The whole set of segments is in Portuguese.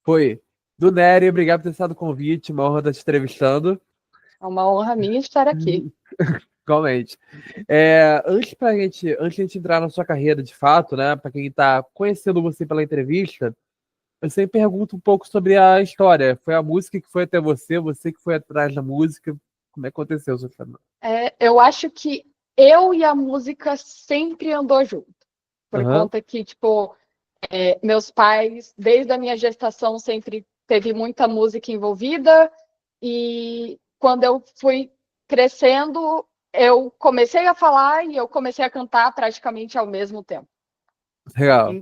Foi. Do Nery, obrigado por ter estado o convite, uma honra estar te entrevistando. É uma honra minha estar aqui. Igualmente. Antes de a gente entrar na sua carreira de fato, né, para quem está conhecendo você pela entrevista, eu sempre pergunto um pouco sobre a história. Foi a música que foi até você que foi atrás da música. Como é que aconteceu, Sofia? Eu acho que eu e a música sempre andou junto. Por Aham, conta que, tipo, meus pais, desde a minha gestação, sempre teve muita música envolvida. E quando eu fui crescendo, eu comecei a falar e eu comecei a cantar praticamente ao mesmo tempo. legal.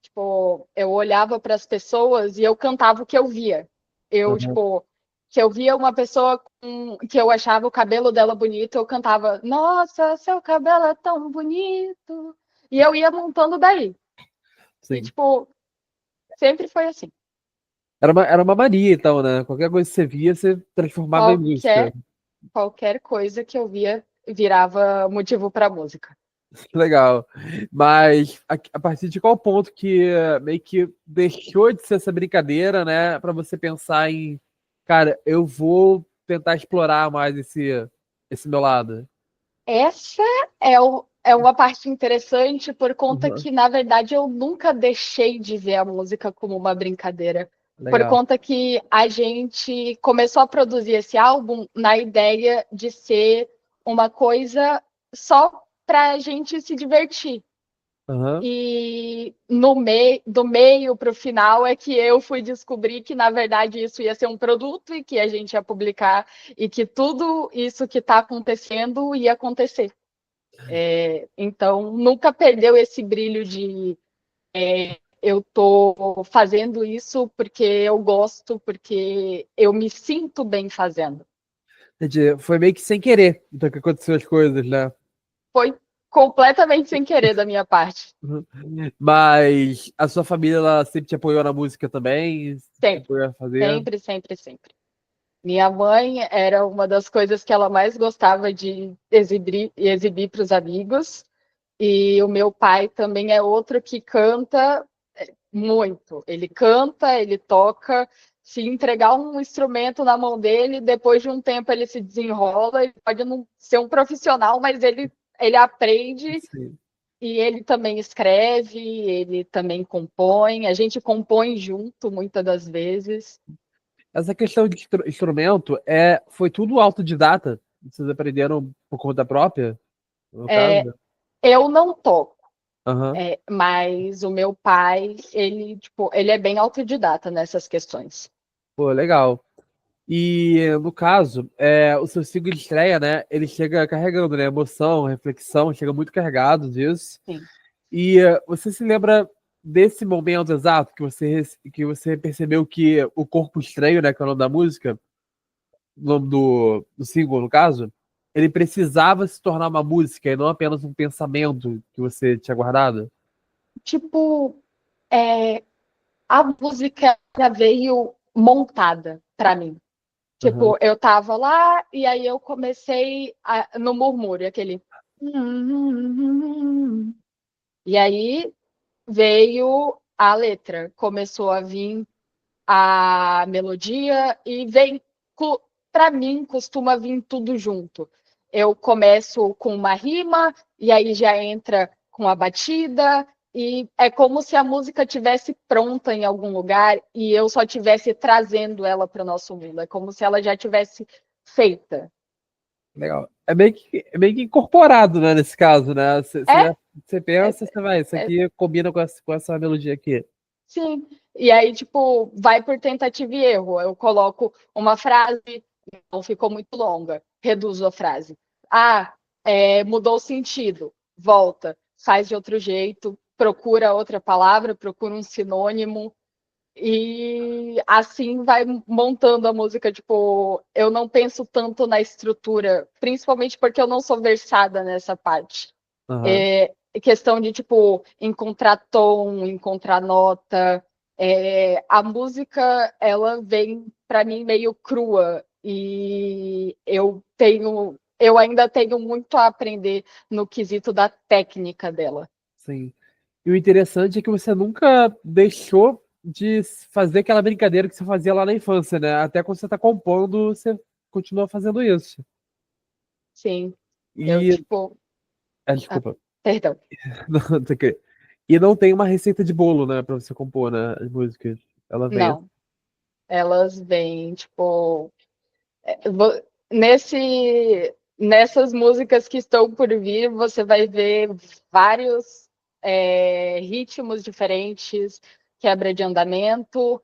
Tipo, eu olhava para as pessoas e eu cantava o que eu via. Eu, Aham. tipo, que eu via uma pessoa que eu achava o cabelo dela bonito, eu cantava, nossa, seu cabelo é tão bonito. E eu ia montando daí. E, Sim. tipo, sempre foi assim. Era uma mania, então, né? Qualquer coisa que você via, você transformava em música. Qualquer, qualquer coisa que eu via virava motivo para música. Legal. Mas a partir de qual ponto que meio que deixou de ser essa brincadeira, né? Pra você pensar em, cara, eu vou tentar explorar mais esse meu lado. Essa é uma parte interessante por conta Uhum. que, na verdade, eu nunca deixei de ver a música como uma brincadeira. Por Legal. conta que a gente começou a produzir esse álbum na ideia de ser uma coisa só para a gente se divertir. Aham. E do meio para o final é que eu fui descobrir que, na verdade, isso ia ser um produto e que a gente ia publicar e que tudo isso que está acontecendo ia acontecer. Então, nunca perdeu esse brilho de eu estou fazendo isso porque eu gosto, porque eu me sinto bem fazendo. Entendi. Foi meio que sem querer, então, que aconteceu as coisas, né? Foi completamente sem querer da minha parte. Uhum. Mas a sua família, ela sempre te apoiou na música também? Te Sempre, apoiou a fazer? sempre, sempre, sempre. Minha mãe era uma das coisas que ela mais gostava de exibir para os amigos. E o meu pai também é outro que canta muito. Ele canta, ele toca. Se entregar um instrumento na mão dele, depois de um tempo ele se desenrola. Ele pode não ser um profissional, mas ele aprende Sim. e ele também escreve, ele também compõe. A gente compõe junto muitas das vezes. Essa questão de instrumento foi tudo autodidata? Vocês aprenderam por conta própria, no É, caso? eu não toco. Aham. Mas o meu pai, ele, tipo, ele é bem autodidata nessas questões. Pô, legal. E, no caso, o seu single de estreia, né? Ele chega carregando, né? Emoção, reflexão, chega muito carregado disso. Sim. E você se lembra desse momento exato que você percebeu que o Corpo Estranho, né? Que é o nome da música, o nome do single, no caso, ele precisava se tornar uma música e não apenas um pensamento que você tinha guardado? Tipo, é, a música já veio montada para mim. Aham. Tipo, eu tava lá e aí eu comecei no murmúrio, aquele. E aí veio a letra, começou a vir a melodia e vem, para mim, costuma vir tudo junto. Eu começo com uma rima e aí já entra com a batida e é como se a música tivesse pronta em algum lugar e eu só tivesse trazendo ela para o nosso mundo. É como se ela já tivesse feita. Legal. É meio que incorporado, né, nesse caso, né? É, Você é, pensa, você vai, isso é aqui combina com essa melodia aqui. sim. E aí, tipo, vai por tentativa e erro. Eu coloco uma frase, não ficou muito longa, reduzo a frase. Ah, mudou o sentido, volta, faz de outro jeito, procura outra palavra, procura um sinônimo, e assim vai montando a música. Tipo, eu não penso tanto na estrutura, principalmente porque eu não sou versada nessa parte. Aham. Questão de, tipo, encontrar tom, encontrar nota. A música, ela vem para mim meio crua e eu ainda tenho muito a aprender no quesito da técnica dela. Sim. E o interessante é que você nunca deixou. de fazer aquela brincadeira que você fazia lá na infância, né? Até quando você tá compondo, você continua fazendo isso. Sim, eu, E. tipo. Ah, Desculpa. perdão. Não, tem que- E não tem uma receita de bolo, né, pra você compor, né, as músicas. Ela vem. Não, elas vêm, tipo. Nessas músicas que estão por vir, você vai ver vários ritmos diferentes, quebra de andamento,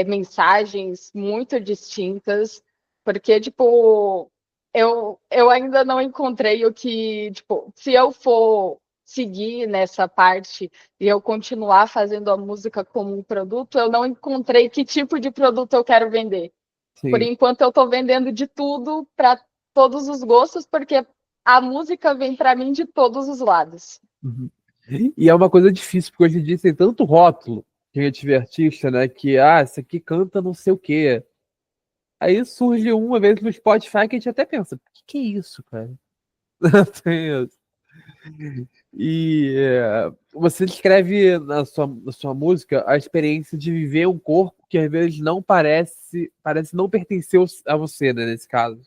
mensagens muito distintas, porque, tipo, eu ainda não encontrei o que, tipo, se eu for seguir nessa parte e eu continuar fazendo a música como um produto, eu não encontrei que tipo de produto eu quero vender. Por Sim. enquanto eu estou vendendo de tudo para todos os gostos, porque a música vem para mim de todos os lados. Uhum. E é uma coisa difícil, porque hoje em dia tem tanto rótulo que a gente vê artista, né, que, esse aqui canta não sei o quê. Aí surge uma vez no Spotify que a gente até pensa, o que é isso, cara? Tem isso. E você descreve na sua música a experiência de viver um corpo que às vezes não parece não pertencer a você, né, nesse caso.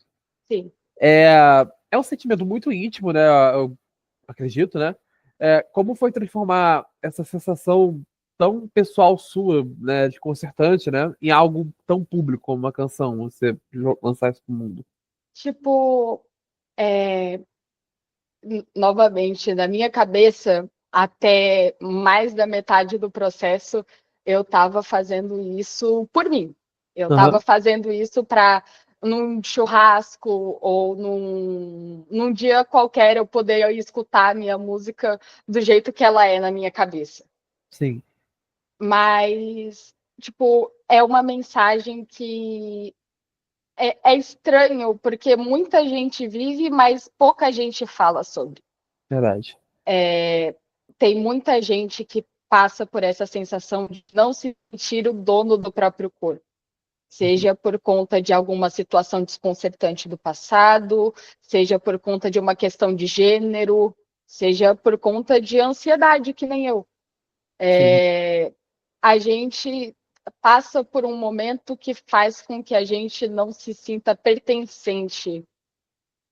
Sim. É, é um sentimento muito íntimo, né? Eu acredito, né? Como foi transformar essa sensação tão pessoal sua, né, desconcertante, né, em algo tão público como uma canção, você lançar isso pro mundo? Tipo, novamente, na minha cabeça, até mais da metade do processo, eu estava fazendo isso por mim. Eu estava Aham, fazendo isso para, num churrasco ou num dia qualquer, eu poder escutar a minha música do jeito que ela é na minha cabeça. sim, Mas, tipo, é uma mensagem que é estranho, porque muita gente vive, mas pouca gente fala sobre. verdade. Tem muita gente que passa por essa sensação de não se sentir o dono do próprio corpo, Uhum, seja por conta de alguma situação desconcertante do passado, seja por conta de uma questão de gênero, seja por conta de ansiedade, que nem eu. sim, A gente passa por um momento que faz com que a gente não se sinta pertencente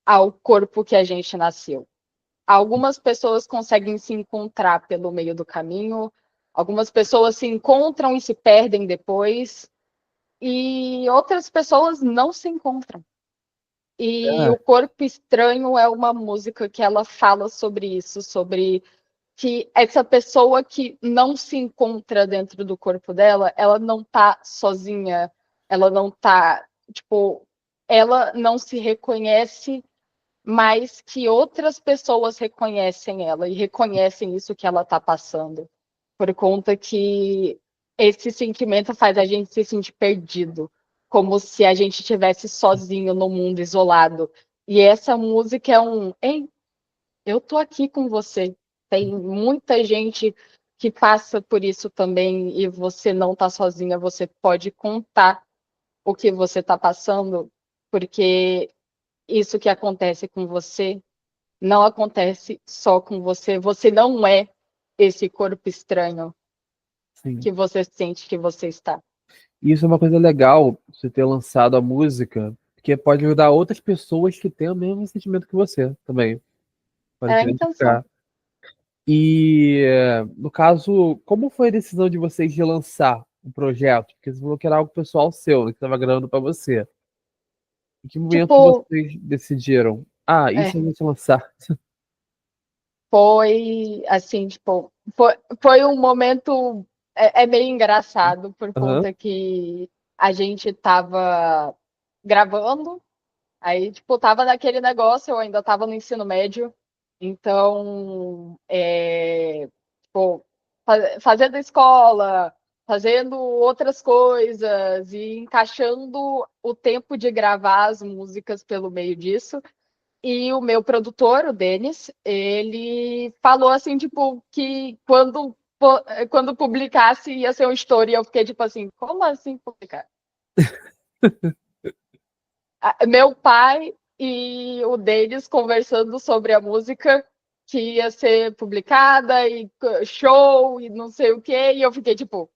ao corpo que a gente nasceu. Algumas pessoas conseguem se encontrar pelo meio do caminho, algumas pessoas se encontram e se perdem depois, e outras pessoas não se encontram. E é, o Corpo Estranho é uma música que ela fala sobre isso, sobre que essa pessoa que não se encontra dentro do corpo dela, ela não tá sozinha, ela não tá, tipo, ela não se reconhece, mas que outras pessoas reconhecem ela e reconhecem isso que ela tá passando, por conta que esse sentimento faz a gente se sentir perdido, como se a gente estivesse sozinho no mundo, isolado. E essa música é ei, eu tô aqui com você. Tem muita gente que passa por isso também e você não tá sozinha, você pode contar o que você está passando, porque isso que acontece com você não acontece só com você. Você não é esse corpo estranho sim. que você sente que você está. E isso é uma coisa legal, você ter lançado a música, porque pode ajudar outras pessoas que têm o mesmo sentimento que você também. Pode É se a intenção. identificar. E, no caso, como foi a decisão de vocês de lançar o projeto? Porque você falou que era algo pessoal seu, né, que estava gravando para você. Em que momento Tipo, vocês decidiram? Isso é, a gente lançar. foi assim, tipo, foi um momento meio engraçado por Aham, conta que a gente estava gravando, aí tipo tava naquele negócio, eu ainda estava no ensino médio, então tipo, fazendo escola, fazendo outras coisas e encaixando o tempo de gravar as músicas pelo meio disso. E o meu produtor, o Denis, ele falou assim, tipo, que quando publicasse ia ser um estouro. E eu fiquei tipo assim, como assim publicar? Meu pai e o Denis conversando sobre a música que ia ser publicada e show e não sei o quê. E eu fiquei tipo,